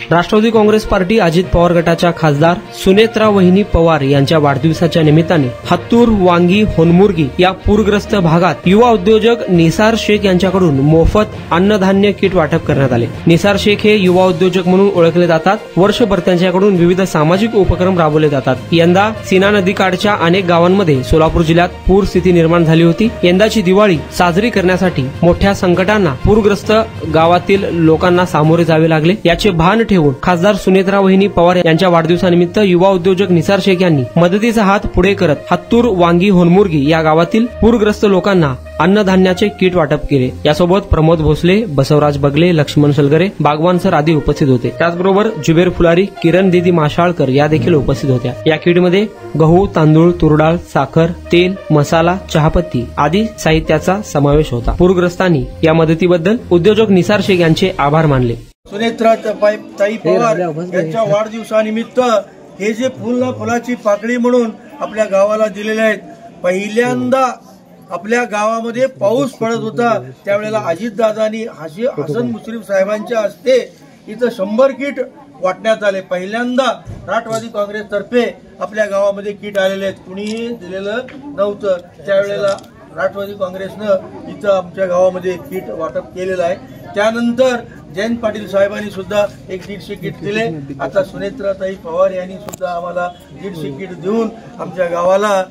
Rashtrawadi Congress party Ajit Pawar गटाच्या खासदार सुनेत्रा वहिनी पवार यांच्या वाढदिवसाच्या निमित्ताने हत्तूर, वांगी, होनमुर्गी या पूरग्रस्त भागात युवा उद्योजक निसार शेख यांच्याकडून मोफत अन्नधान्य किट वाटप करण्यात आले। निसार शेख हे युवा उद्योजक म्हणून ओळखले जातात। वर्षभर त्यांच्याकडून विविध सामाजिक उपक्रम राबवले जातात। यंदा सीना नदीकाठच्या अनेक गावांमध्ये सोलापूर जिल्ह्यात पूर स्थिती निर्माण झाली होती। यंदाची दिवाळी साजरी करण्यासाठी मोठ्या संकटांना पूरग्रस्त गावातील लोकांना सामोरे जावे लागले। याचे भान ठेवून खासदार सुनेत्रा वहिनी पवार यांच्या वाढदिवसानिमित्त युवा उद्योजक निसार शेख यांनी मदतीचा हात पुढे करत हत्तूर, वांगी, होनमुर्गी या गावातील पूरग्रस्त लोकांना अन्नधान्याचे किट वाटप केले। यासोबत प्रमोद भोसले, बसवराज बगले, लक्ष्मण सलगरे, बागवान सर आदी उपस्थित होते। त्याचबरोबर जुबेर फुलारी, किरण दीदी माशाळकर या देखील उपस्थित होत्या। या किटमध्ये गहू, तांदूळ, तुरडाळ, साखर, तेल, मसाला, चहापत्ती आदी साहित्याचा समावेश होता। पूरग्रस्तांनी या मदतीबद्दल उद्योजक निसार शेख यांचे आभार मानले। सुनेत्रा ताई पवार यांच्या वाढदिवसानिमित्त हे जे फुलाची पाकळी म्हणून आपल्या गावाला दिलेले आहेत। पहिल्यांदा आपल्या गावामध्ये पाऊस पडत होता त्यावेळेला अजितदादांनी हसन मुश्रीफ साहेबांच्या हस्ते इथं 100 किट वाटण्यात आले। पहिल्यांदा राष्ट्रवादी काँग्रेसतर्फे आपल्या गावामध्ये किट आलेले आहेत। कुणीही दिलेलं नव्हतं। त्यावेळेला राष्ट्रवादी काँग्रेसनं इथं आमच्या गावामध्ये किट वाटप केलेलं आहे। त्यानंतर जयंत पाटील साहेबांनी सुद्धा 150 किट दिले। आता सुनेत्राताई पवार यांनी सुद्धा आम्हाला 150 किट देऊन आमच्या गावाला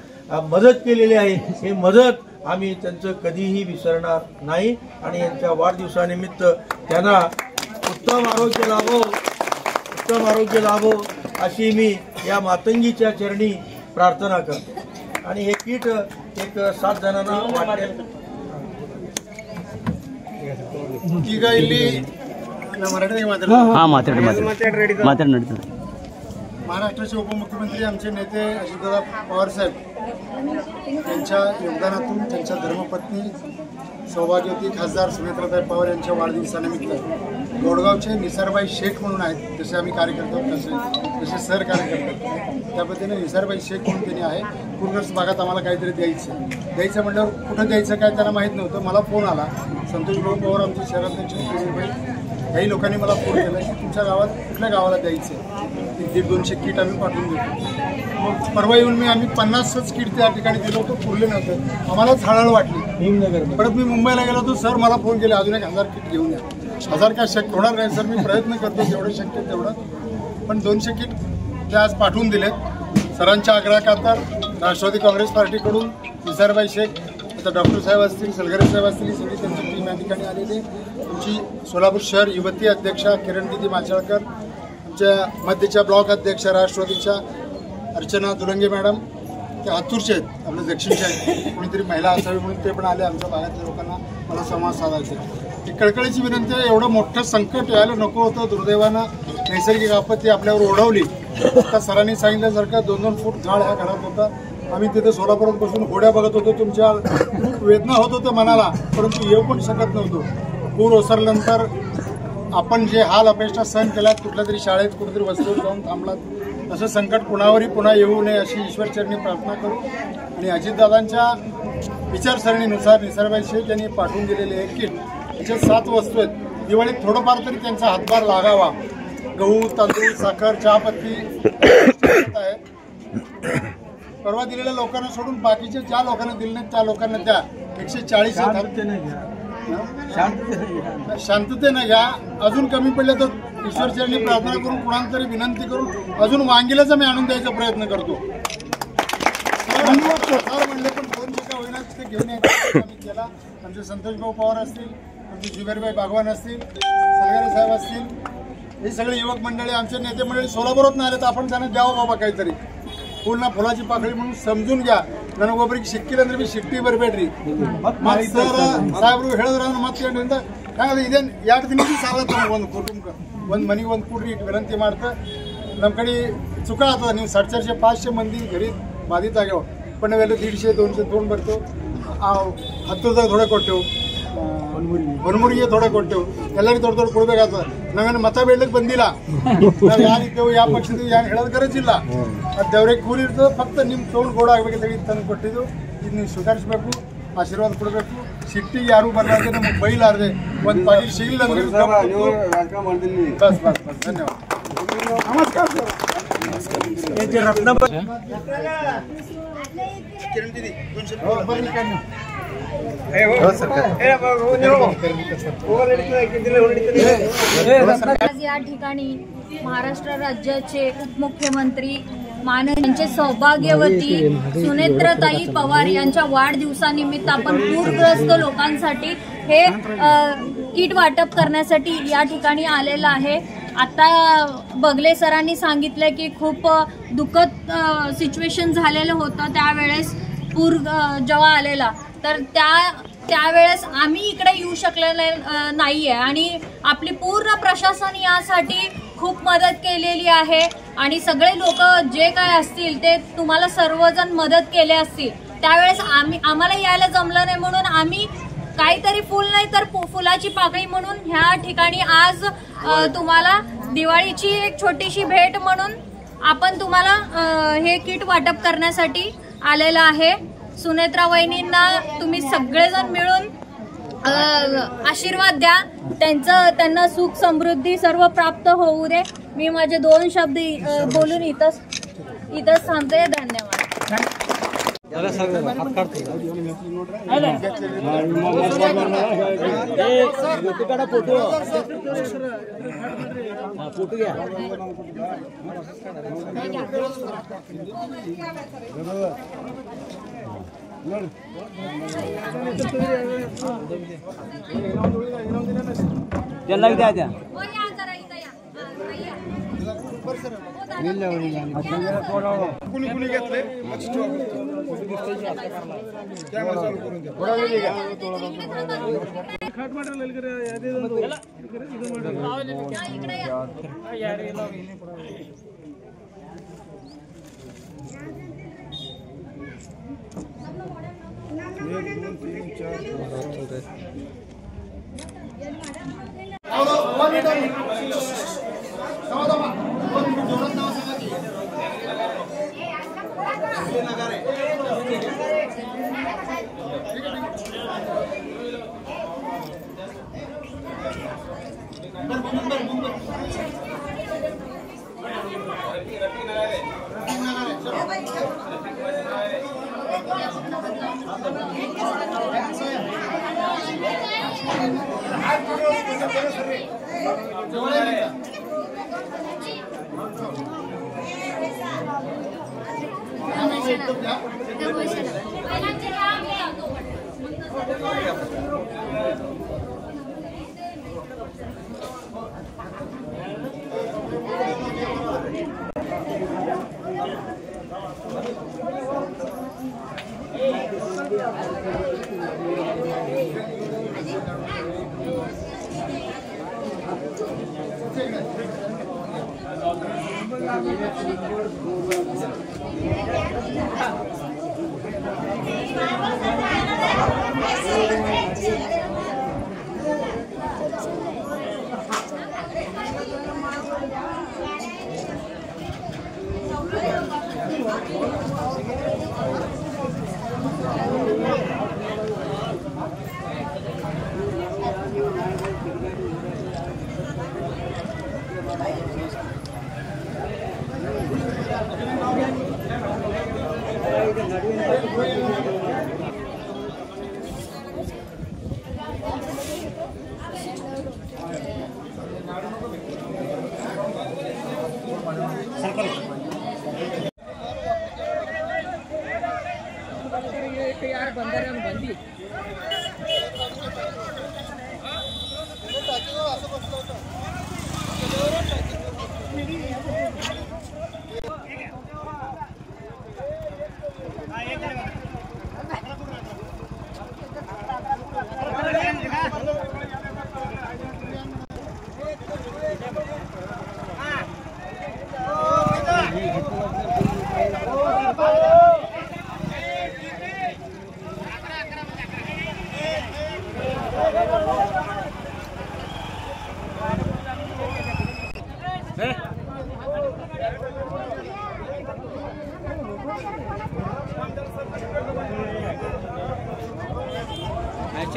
मदत केलेली आहे। ही मदत आम्ही त्यांचं कधीही विसरणार नाही आणि यांच्या वाढदिवसानिमित्त त्यांना उत्तम आरोग्य लाभो अशी मी या मातंगीच्या चरणी प्रार्थना करतो। आणि हे किट एक 7 जणांना वाटेल। महाराष्ट्राचे उपमुख्यमंत्री आमचे नेते अजितदादा पवार साहेब यांच्या योगदानातून त्यांच्या धर्मपत्नी सौभाग्यवती खासदार सुनेत्राताई पवार यांच्या वाढदिवसानिमित्त गोडगावचे निसारबाई शेख म्हणून आहेत, जसे आम्ही कार्यकर्ते जसे सर कार्यकर्ते त्या पद्धतीने निसारबाई शेख म्हणून त्यांनी आहे। पूरग्रस्त भागात आम्हाला काहीतरी द्यायचं म्हटल्यावर कुठं द्यायचं काय त्यांना माहीत नव्हतं। मला फोन आला, संतोष भाऊ पवार आमचे शहराध्यक्ष काही लोकांनी मला फोन केला की तुमच्या गावात कुठल्या गावाला द्यायचं, 150-200 किट आम्ही पाठवून देतो। मग परवा येऊन आम्ही 50च किट त्या ठिकाणी दिलं होतं, पुरले नव्हतं। आम्हालाच हळहळ वाटली। परत मी मुंबईला गेलो होतो, सर मला फोन केले अजून 1000 किट घेऊन या। 1000 काय शक्य होणार नाही सर, मी प्रयत्न करतो जेवढं शक्य तेवढं, पण 200 किट ते आज पाठवून दिलेत। सरांच्या आग्रहाखातर राष्ट्रवादी काँग्रेस पार्टीकडून निसारबाई शेख, आता डॉक्टर साहेब असतील, सलगरे साहेब असतील, सगळी त्यांची टीम या ठिकाणी आलेली। आमची सोलापूर शहर युवती अध्यक्षा किरण दीदी माशाळकर, आमच्या मध्यच्या ब्लॉक अध्यक्ष राष्ट्रवादीच्या अर्चना दुलंगे मॅडम, ते हत्तूरचे आहेत, आपले दक्षिणचे आहेत, कोणीतरी महिला असावी म्हणून ते पण आले। आमच्या भागातल्या लोकांना मला संवाद साधायचा। ही कळकळीची विनंती आहे, एवढं मोठं संकट यायला नको होतं। दुर्दैवानं नैसर्गिक आपत्ती आपल्यावर ओढवली। आता सरांनी सांगितल्यासारखं 2-2 फूट झाड ह्या घरात होता। आम्ही तिथे सोलापुरात बसून होड्या बघत होतो। तुमच्या खूप वेदना होत होतं मनाला, परंतु येऊ पण शकत नव्हतो। पूर ओसरल्यानंतर आपण जे हाल अपेक्षा सहन केल्यात, कुठल्या तरी शाळेत कुठेतरी वस्तीवर जाऊन थांबलात, असं संकट कुणावरही पुन्हा येऊ नये अशी ईश्वरचरणी प्रार्थना करू। आणि अजितदादांच्या विचारसरणीनुसार निसारबाई शेख यांनी पाठवून दिलेले हे किट, याचे 7 वस्तू आहेत। दिवाळीत थोडंफार तरी त्यांचा हातभार लागावा। गहू, तांदूळ, साखर, चहापत्ती आहेत। परवा दिलेल्या लोकांना सोडून बाकीचे ज्या लोकांना दिले नाहीत त्या लोकांना द्या। 140 शांततेने घ्या। अजून कमी पडले तर ईश्वरचरणी प्रार्थना करून कुणाला तरी विनंती करून अजून वांगीलाच आम्ही आणून द्यायचा प्रयत्न करतो। म्हणले पण 200 का होईना ते घेऊन यायचं आम्ही केला। आमचे संतोष भाऊ पवार असतील, आमचे जुबेरबाई बागवान असतील, सलगरे साहेब असतील, हे सगळे युवक मंडळी, आमचे नेते मंडळी सोलापुरात आले तर आपण त्यांना द्यावं बाबा काहीतरी। फुलाची पाकळी म्हणून समजून घ्या। ನನಗೊಬ್ಬರಿಗೆ ಸಿಕ್ಕಿಲ್ಲ ಅಂದ್ರೆ ಶಿಟ್ಟಿ ಬರಬೇಡ್ರಿ ಸಾಹೇಬ್ರು ಹೇಳಿದ್ರ ಮತ್ತೆ ಹಾಗಾದ್ರೆ ಇದೇನು 2 ದಿನಕ್ಕೆ ಸಾಲ ತಗೊಂಡು ಒಂದು ಕುಟುಂಬಕ್ಕೆ ಒಂದು ಮನೆಗೆ ಒಂದು ಕೊಡ್ರಿ ವಿನಂತಿ ಮಾಡ್ತಾ ನಮ್ಮ ಕಡೆ चुका आता ನೀವು 450-500 ಮಂದಿ घरी बाधित ಆಗ್ಯಾವ पण ನಾವೆಲ್ಲ 150-200 ತಗೊಂಡು ಬರ್ತು ಹತ್ತುದಾಗ ಥೋಡೆ ಕೊಟ್ಟೆವು ಹೊನಮುರಿಗೆ ಥೋಡೆ ಕೊಟ್ಟೆವು ಎಲ್ಲರಿಗೂ ದೊಡ್ಡ ದೊಡ್ಡ ಕೊಡಬೇಕಾಗ್ತದೆ ನಾವೇನು ಮತ ಬೇಡಲಿಕ್ಕೆ ಬಂದಿಲ್ಲ ನಾವು ಯಾರಿದ್ದೇವೆ ಯಾವ ಪಕ್ಷದ ಯಾರು ಹೇಳೋದು ಗರಜಿಲ್ಲ ಅದು ದೇವರಿಗೆ ಕೂಲಿ ಇರ್ತದೆ ಫಕ್ತ ನಿಮ್ಮ ತಗೊಂಡು ಗೋಡ ಆಗಬೇಕಂತ ಹೇಳಿ ತಂದು ಕೊಟ್ಟಿದ್ದು ಇದು ನೀವು ಸ್ವೀಕರಿಸಬೇಕು ಆಶೀರ್ವಾದ ಕೊಡಬೇಕು ಸಿಟ್ಟಿಗೆ ಯಾರು ಬರಲಾರ್ದೆ ನಮಗೆ ಬೈಲಾರ್ದೆ पण पाटील शिल बस धन्यवाद. नमस्कार आज या ठिकाणी महाराष्ट्र राज्याचे उपमुख्यमंत्री माननीय सौभाग्यवती सुनेत्रताई पवार यांच्या वाढदिवसानिमित्त आपण पूरग्रस्त लोकांसाठी हे किट वाटप करण्यासाठी या ठिकाणी आलेलं आहे. आता बगले सरांनी सांगितलं की खूप दुःखद सिच्युएशन झालेलं होतं त्यावेळेस पूर जेव्हा आलेला, तर त्यावेळेस आम्ही इकडे येऊ शकलेले नाहीये आणि आपली पूर्ण प्रशासन यासाठी खूप मदत केलेली आहे आणि सगळे लोक जे काय असतील ते तुम्हाला सर्वजण मदत केले असतील. त्यावेळेस आम्हाला यायला जमलं नाही म्हणून आम्ही काहीतरी फुल नाही तर फुलाची पाकळी म्हणून ह्या ठिकाणी आज तुम्हाला दिवाळीची एक छोटीशी भेट म्हणून आपण तुम्हाला हे किट वाटप करण्यासाठी आलेलं आहे. सुनेत्रा वहिनींना तुम्ही सगळेजण मिळून आशीर्वाद द्या, त्यांना सुख समृद्धी सर्व प्राप्त होऊ दे. मी माझे 2 शब्द बोलून इथंच थांबते. धन्यवाद. कुणी घेतले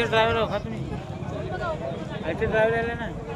ड्राइवर हो का तुम्ही ड्रायव्हर आला ना.